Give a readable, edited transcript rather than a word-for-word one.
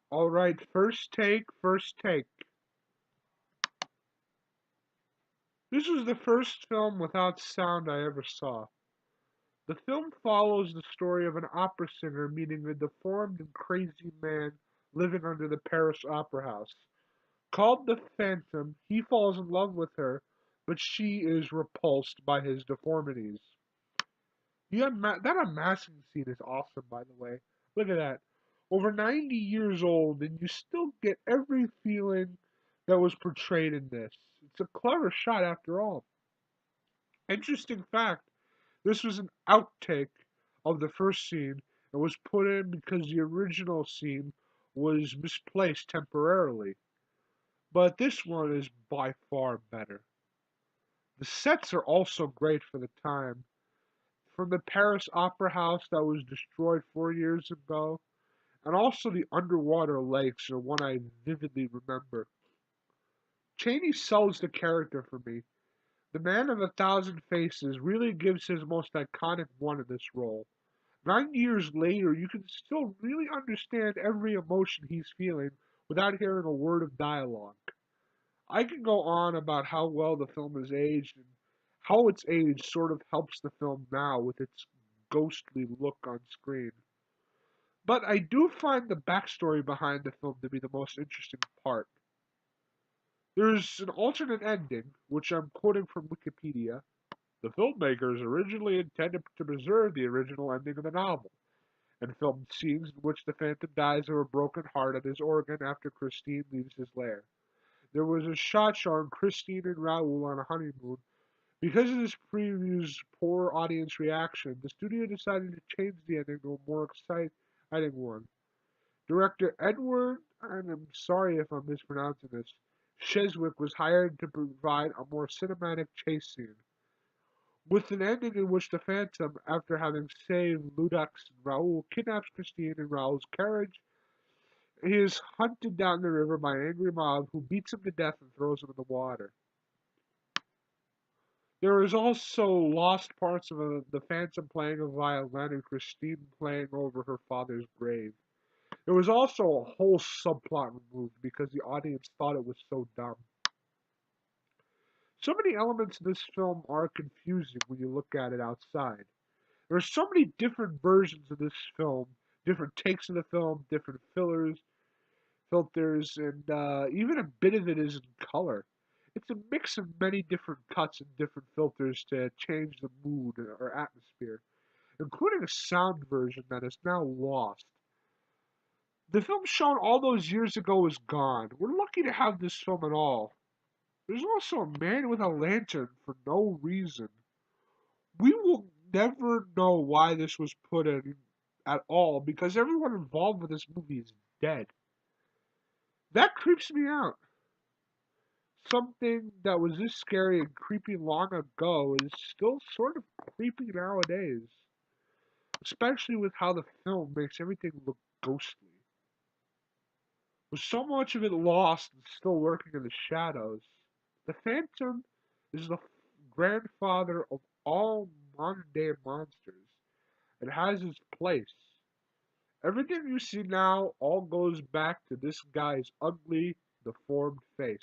All right, first take, first take. This was the first film without sound I ever saw. The film follows the story of an opera singer meeting a deformed and crazy man living under the Paris Opera House. Called the Phantom, he falls in love with her, but she is repulsed by his deformities. That unmasking scene is awesome, by the way. Look at that. Over 90 years old, and you still get every feeling that was portrayed in this. It's a clever shot after all. Interesting fact, this was an outtake of the first scene and was put in because the original scene was misplaced temporarily. But this one is by far better. The sets are also great for the time. From the Paris Opera House that was destroyed 4 years ago, and also the underwater lakes are one I vividly remember. Chaney sells the character for me. The Man of a Thousand Faces really gives his most iconic one in this role. 9 years later, you can still really understand every emotion he's feeling without hearing a word of dialogue. I can go on about how well the film is aged and how its age sort of helps the film now with its ghostly look on screen. But I do find the backstory behind the film to be the most interesting part. There's an alternate ending, which I'm quoting from Wikipedia. The filmmakers originally intended to preserve the original ending of the novel, and filmed scenes in which the Phantom dies of a broken heart at his organ after Christine leaves his lair. There was a shot showing Christine and Raoul on a honeymoon. Because of this preview's poor audience reaction, the studio decided to change the ending to a more exciting one. Director Edward, and I'm sorry if I'm mispronouncing this, Cheswick was hired to provide a more cinematic chase scene, with an ending in which the Phantom, after having saved Ludux and Raoul, kidnaps Christine in Raoul's carriage. He is hunted down the river by an angry mob who beats him to death and throws him in the water. There is also lost parts of the Phantom playing a violin and Christine playing over her father's grave. There was also a whole subplot removed because the audience thought it was so dumb. So many elements in this film are confusing when you look at it outside. There are so many different versions of this film, different takes of the film, different filters, and even a bit of it is in color. It's a mix of many different cuts and different filters to change the mood or atmosphere, including a sound version that is now lost. The film shown all those years ago is gone. We're lucky to have this film at all. There's also a man with a lantern for no reason. We will never know why this was put in at all because everyone involved with this movie is dead. That creeps me out. Something that was this scary and creepy long ago is still sort of creepy nowadays, especially with how the film makes everything look ghostly. With so much of it lost and still lurking in the shadows, the Phantom is the grandfather of all modern day monsters. It has its place. Everything you see now all goes back to this guy's ugly, deformed face.